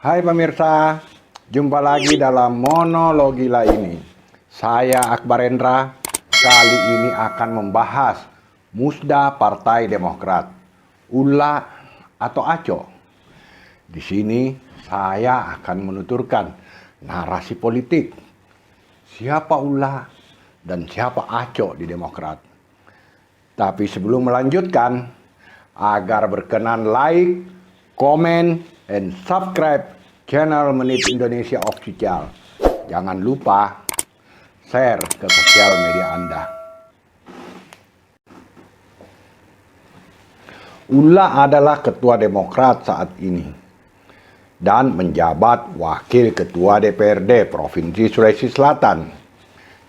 Hai pemirsa, jumpa lagi dalam monolog gila ini. Saya Akbar Endra, kali ini akan membahas musda Partai Demokrat, ULA atau ACO. Di sini saya akan menuturkan narasi politik, siapa ULA dan siapa ACO di Demokrat. Tapi sebelum melanjutkan, agar berkenan like, komen, and subscribe channel Menit Indonesia Official. Jangan lupa share ke sosial media Anda. ULA adalah ketua Demokrat saat ini dan menjabat wakil ketua DPRD Provinsi Sulawesi Selatan,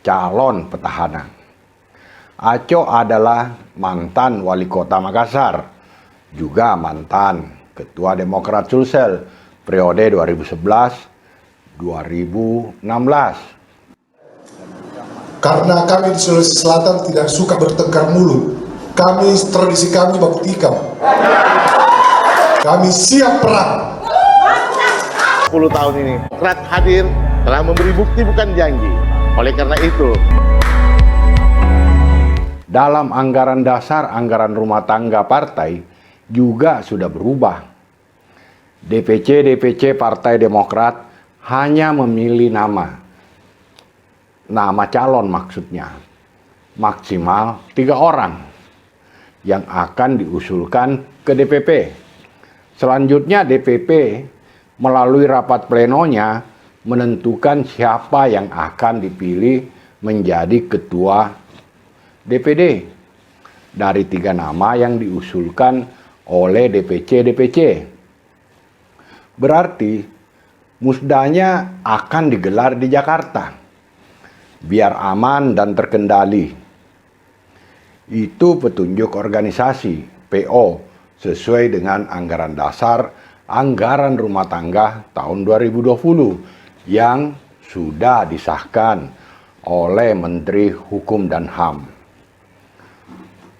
calon petahana. ACO adalah mantan wali kota Makassar, juga mantan ketua Demokrat Sulsel periode 2011-2016. Karena kami di Sulawesi Selatan tidak suka bertengkar mulut, tradisi kami baku tikam. Kami siap perang. 10 tahun ini, Demokrat hadir telah memberi bukti bukan janji. Oleh karena itu, dalam anggaran dasar anggaran rumah tangga partai juga sudah berubah. DPC Partai Demokrat hanya memilih nama calon maksudnya, maksimal 3 orang yang akan diusulkan ke DPP. Selanjutnya DPP melalui rapat plenonya menentukan siapa yang akan dipilih menjadi ketua DPD dari 3 nama yang diusulkan oleh DPC. Berarti musdanya akan digelar di Jakarta biar aman dan terkendali. Itu petunjuk organisasi PO sesuai dengan anggaran dasar anggaran rumah tangga tahun 2020 yang sudah disahkan oleh Menteri Hukum dan HAM.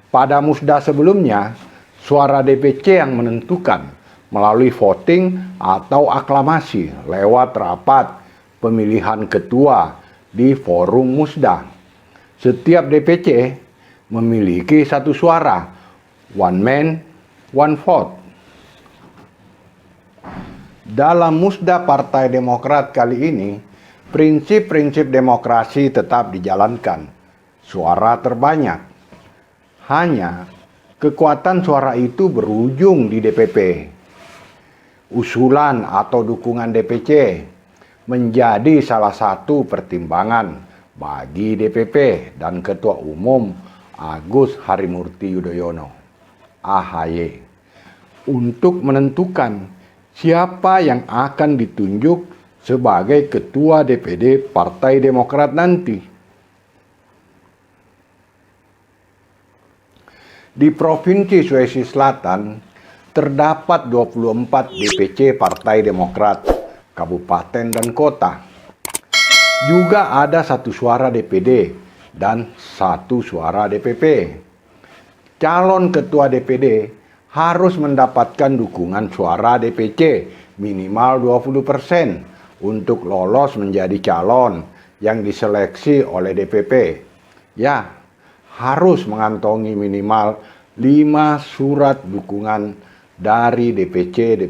Pada musda sebelumnya, suara DPC yang menentukan melalui voting atau aklamasi lewat rapat pemilihan ketua di forum musda. Setiap DPC memiliki 1 suara, one man, one vote. Dalam musda Partai Demokrat kali ini, prinsip-prinsip demokrasi tetap dijalankan. Suara terbanyak. Hanya kekuatan suara itu berujung di DPP. Usulan atau dukungan DPC menjadi salah satu pertimbangan bagi DPP dan Ketua Umum Agus Harimurti Yudhoyono (AHY) untuk menentukan siapa yang akan ditunjuk sebagai Ketua DPD Partai Demokrat nanti. Di Provinsi Sulawesi Selatan, terdapat 24 DPC Partai Demokrat, kabupaten dan kota. Juga ada 1 suara DPD dan 1 suara DPP. Calon ketua DPD harus mendapatkan dukungan suara DPC minimal 20% untuk lolos menjadi calon yang diseleksi oleh DPP. Ya, harus mengantongi minimal 5 surat dukungan dari DPC.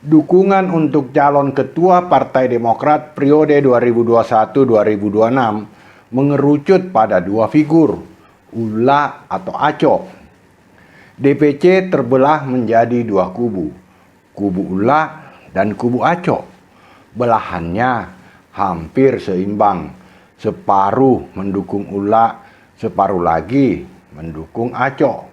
Dukungan untuk calon ketua Partai Demokrat periode 2021-2026 mengerucut pada 2 figur, ULA atau ACO. DPC terbelah menjadi 2 kubu, kubu ULA dan kubu ACO. Belahannya hampir seimbang. Separuh mendukung ULA, separuh lagi mendukung ACO.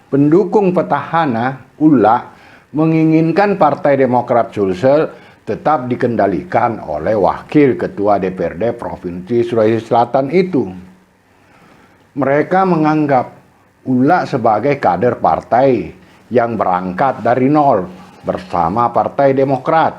Pendukung petahana ULA menginginkan Partai Demokrat Sulsel tetap dikendalikan oleh Wakil Ketua DPRD Provinsi Sulawesi Selatan itu. Mereka menganggap ULA sebagai kader partai yang berangkat dari nol bersama Partai Demokrat.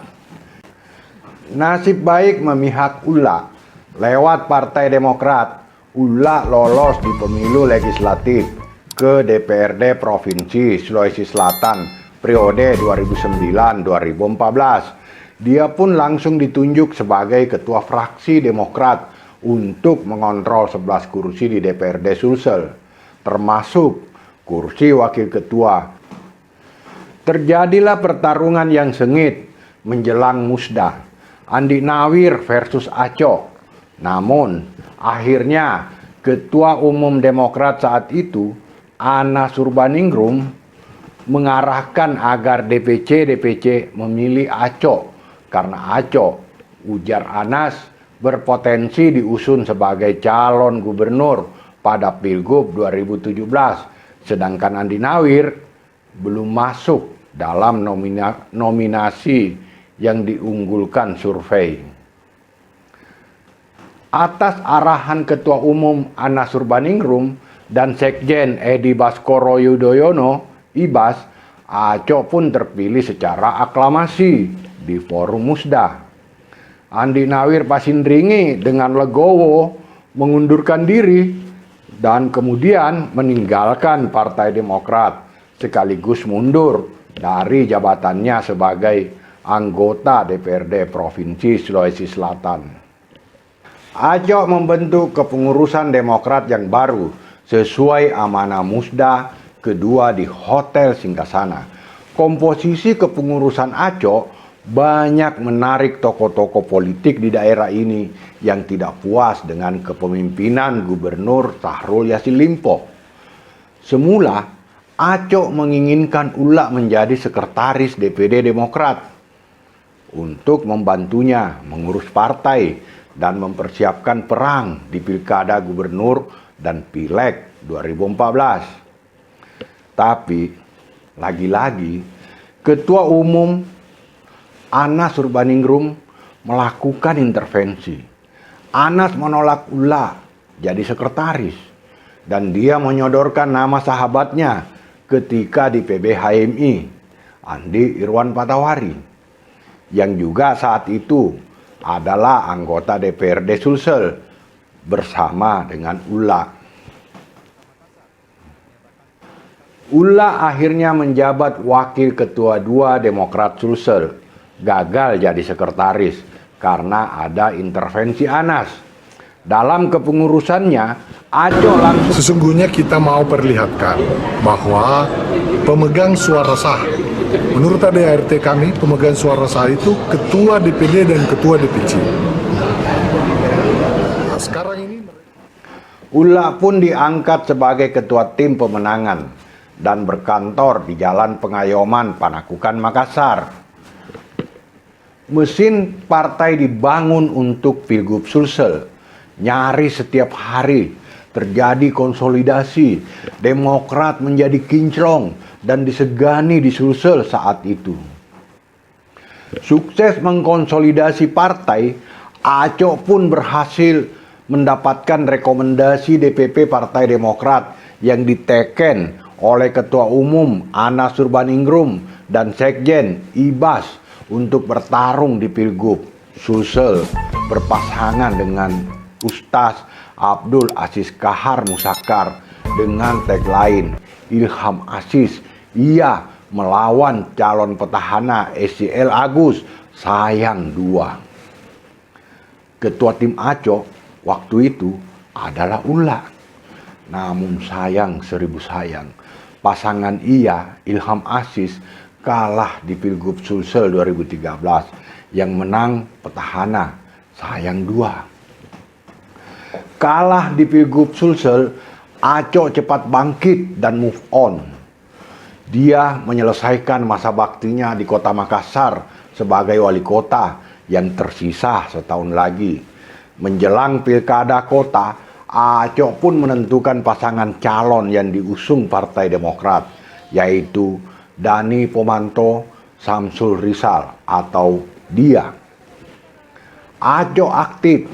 Nasib baik memihak ULA. Lewat Partai Demokrat, ULA lolos di pemilu legislatif ke DPRD Provinsi Sulawesi Selatan periode 2009-2014. Dia pun langsung ditunjuk sebagai ketua fraksi Demokrat untuk mengontrol 11 kursi di DPRD Sulsel, termasuk kursi wakil ketua. Terjadilah pertarungan yang sengit menjelang musda, Andi Nawir versus Aco. Namun, akhirnya Ketua Umum Demokrat saat itu, Anas Urbaningrum, mengarahkan agar DPC memilih Aco, karena Aco, ujar Anas, berpotensi diusung sebagai calon gubernur pada Pilgub 2017, sedangkan Andi Nawir belum masuk dalam nominasi yang diunggulkan survei. Atas arahan Ketua Umum Anas Urbaningrum dan Sekjen Edi Baskoro Yudhoyono, Ibas, Aco pun terpilih secara aklamasi di forum musda. Andi Nawir Pasindringi dengan legowo mengundurkan diri dan kemudian meninggalkan Partai Demokrat sekaligus mundur dari jabatannya sebagai anggota DPRD Provinsi Sulawesi Selatan. Aco membentuk kepengurusan Demokrat yang baru sesuai amanah musda kedua di Hotel Singgasana. Komposisi kepengurusan Aco banyak menarik tokoh-tokoh politik di daerah ini yang tidak puas dengan kepemimpinan Gubernur Syahrul Yassin Limpo. Semula, Aco menginginkan Ula menjadi sekretaris DPD Demokrat untuk membantunya mengurus partai dan mempersiapkan perang di Pilkada Gubernur dan Pileg 2014. Tapi, lagi-lagi, Ketua Umum Anas Urbaningrum melakukan intervensi. Anas menolak Ula jadi sekretaris dan dia menyodorkan nama sahabatnya ketika di PBHMI, Andi Irwan Patawari, yang juga saat itu adalah anggota DPRD Sulsel bersama dengan Ula. Ula akhirnya menjabat wakil ketua 2 Demokrat Sulsel, gagal jadi sekretaris karena ada intervensi Anas. Dalam kepengurusannya, Aco langsung... Sesungguhnya kita mau perlihatkan bahwa pemegang suara sah, menurut ADART kami, pemegang suara sah itu ketua DPD dan ketua DPC. Nah, sekarang ini... Ula pun diangkat sebagai ketua tim pemenangan dan berkantor di Jalan Pengayoman, Panakukan, Makassar. Mesin partai dibangun untuk Pilgub Sulsel. Nyaris setiap hari terjadi konsolidasi. Demokrat menjadi kinclong dan disegani di Sulsel saat itu. Sukses mengkonsolidasi partai, Aco pun berhasil mendapatkan rekomendasi DPP Partai Demokrat yang diteken oleh Ketua Umum Anas Urbaningrum dan Sekjen Ibas untuk bertarung di Pilgub Sulsel berpasangan dengan Ustaz Abdul Aziz Kahar Musakar dengan tagline Ilham Aziz, ia melawan calon petahana SCL Agus, sayang 2. Ketua tim Aco waktu itu adalah Ula. Namun sayang 1000 sayang, pasangan ia Ilham Aziz kalah di Pilgub Sulsel 2013 yang menang petahana, sayang 2. Kalah di Pilgub Sulsel, Aco cepat bangkit dan move on. Dia menyelesaikan masa baktinya di kota Makassar sebagai wali kota yang tersisa setahun lagi. Menjelang pilkada kota, Aco pun menentukan pasangan calon yang diusung Partai Demokrat, yaitu Dani Pomanto Samsul Rizal atau Dia. Aco aktif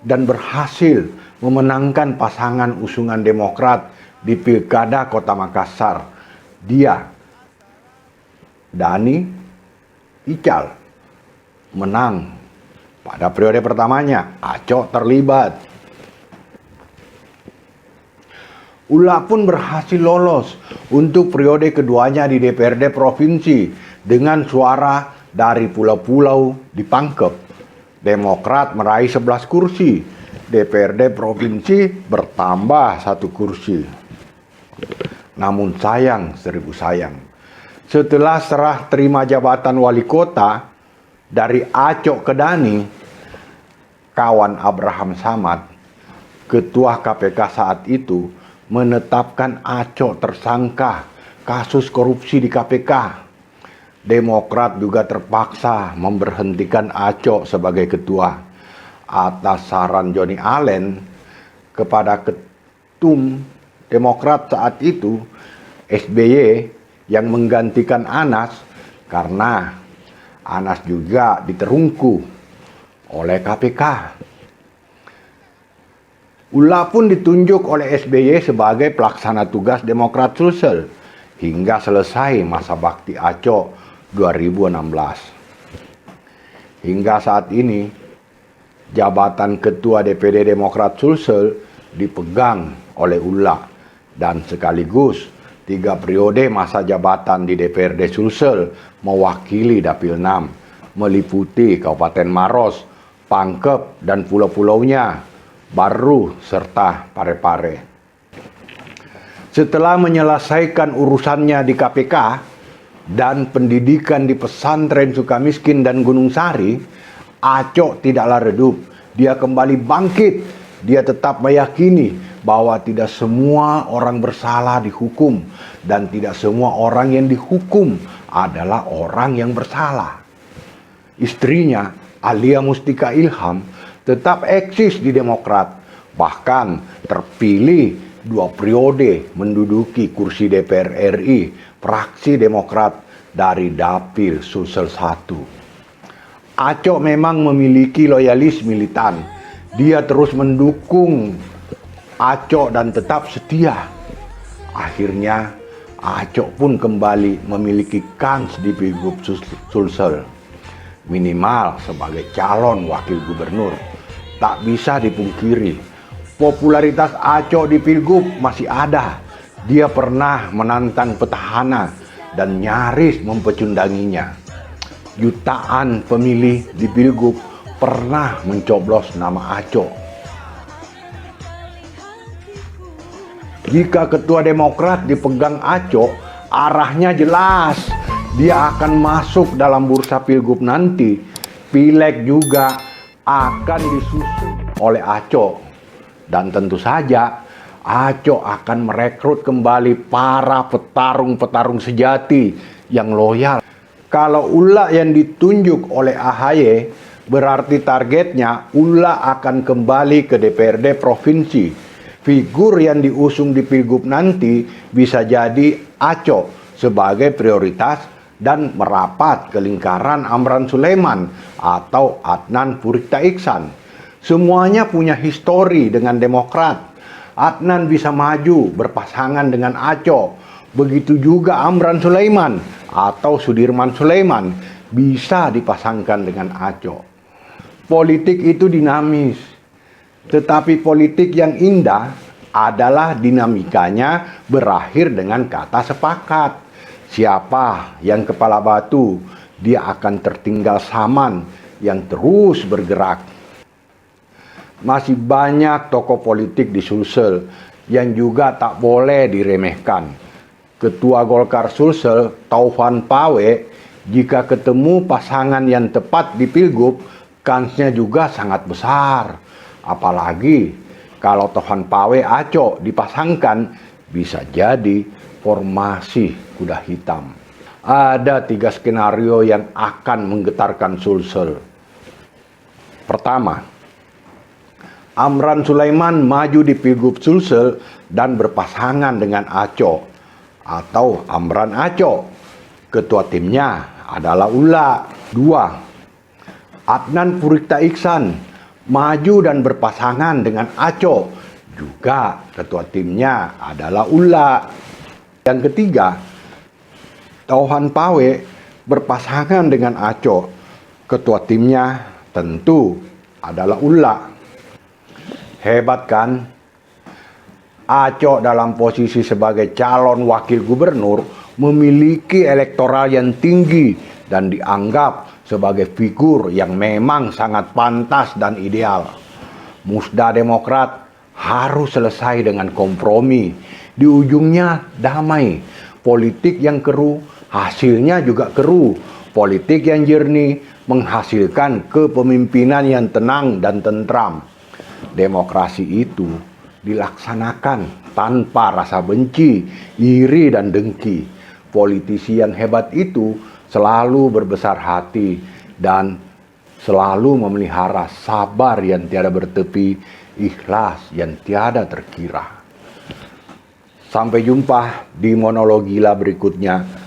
dan berhasil memenangkan pasangan usungan Demokrat di Pilkada Kota Makassar. Dia, Dani Ical, menang. Pada periode pertamanya, Aco terlibat. Ula pun berhasil lolos untuk periode keduanya di DPRD Provinsi dengan suara dari pulau-pulau di Pangkep. Demokrat meraih 11 kursi, DPRD Provinsi bertambah 1 kursi. Namun sayang, seribu sayang, setelah serah terima jabatan wali kota dari Acok ke Dani, kawan Abraham Samad, ketua KPK saat itu, menetapkan Acok tersangka kasus korupsi di KPK. Demokrat juga terpaksa memberhentikan Acok sebagai ketua atas saran Johnny Allen kepada ketum Demokrat saat itu, SBY, yang menggantikan Anas karena Anas juga diterungku oleh KPK. Ula pun ditunjuk oleh SBY sebagai pelaksana tugas Demokrat Sulsel hingga selesai masa bakti Acok 2016. Hingga saat ini, jabatan Ketua DPD Demokrat Sulsel dipegang oleh Ula dan sekaligus 3 periode masa jabatan di DPRD Sulsel mewakili Dapil 6, meliputi Kabupaten Maros, Pangkep dan pulau-pulaunya, Baru serta Parepare. Setelah menyelesaikan urusannya di KPK dan pendidikan di pesantren Sukamiskin dan Gunung Sari, Acok tidaklah redup. Dia kembali bangkit. Dia tetap meyakini bahwa tidak semua orang bersalah dihukum dan tidak semua orang yang dihukum adalah orang yang bersalah. Istrinya, Alia Mustika Ilham, tetap eksis di Demokrat, bahkan terpilih 2 periode menduduki kursi DPR RI fraksi Demokrat dari Dapil Sulsel 1. Acok memang memiliki loyalis militan. Dia terus mendukung Acok dan tetap setia. Akhirnya Acok pun kembali memiliki kans di Pilgub Sulsel, minimal sebagai calon wakil gubernur. Tak bisa dipungkiri, popularitas Acok di Pilgub masih ada. Dia pernah menantang petahana dan nyaris mempecundanginya. Jutaan pemilih di Pilgub pernah mencoblos nama Acok. Jika ketua Demokrat dipegang Acok, arahnya jelas. Dia akan masuk dalam bursa Pilgub nanti. Pileg juga akan disusun oleh Acok. Dan tentu saja Acok akan merekrut kembali para petarung-petarung sejati yang loyal. Kalau Ula yang ditunjuk oleh AHY, berarti targetnya Ula akan kembali ke DPRD Provinsi. Figur yang diusung di Pilgub nanti bisa jadi Acok sebagai prioritas dan merapat ke lingkaran Amran Sulaiman atau Adnan Purikta Iksan. Semuanya punya histori dengan Demokrat. Adnan bisa maju berpasangan dengan Acok. Begitu juga Amran Sulaiman atau Sudirman Sulaiman bisa dipasangkan dengan Acok. Politik itu dinamis. Tetapi politik yang indah adalah dinamikanya berakhir dengan kata sepakat. Siapa yang kepala batu, dia akan tertinggal saman yang terus bergerak. Masih banyak tokoh politik di Sulsel yang juga tak boleh diremehkan. Ketua Golkar Sulsel, Taufan Pawe, jika ketemu pasangan yang tepat di Pilgub, kansnya juga sangat besar. Apalagi kalau Taufan Pawe Acok dipasangkan, bisa jadi formasi kuda hitam. Ada 3 skenario yang akan menggetarkan Sulsel. Pertama, Amran Sulaiman maju di Pilgub Sulsel dan berpasangan dengan Acok atau Amran Acok. Ketua timnya adalah Ula. 2, Adnan Purikta Iksan maju dan berpasangan dengan Acok. Juga ketua timnya adalah Ula. Yang ketiga, Taufan Pawe berpasangan dengan Acok. Ketua timnya tentu adalah Ula. Hebat kan? Aco dalam posisi sebagai calon wakil gubernur memiliki elektoral yang tinggi dan dianggap sebagai figur yang memang sangat pantas dan ideal. Musda Demokrat harus selesai dengan kompromi. Di ujungnya damai. Politik yang keruh, hasilnya juga keruh. Politik yang jernih menghasilkan kepemimpinan yang tenang dan tentram. Demokrasi itu dilaksanakan tanpa rasa benci, iri, dan dengki. Politisi yang hebat itu selalu berbesar hati dan selalu memelihara sabar yang tiada bertepi, ikhlas yang tiada terkira. Sampai jumpa di monolog gila berikutnya.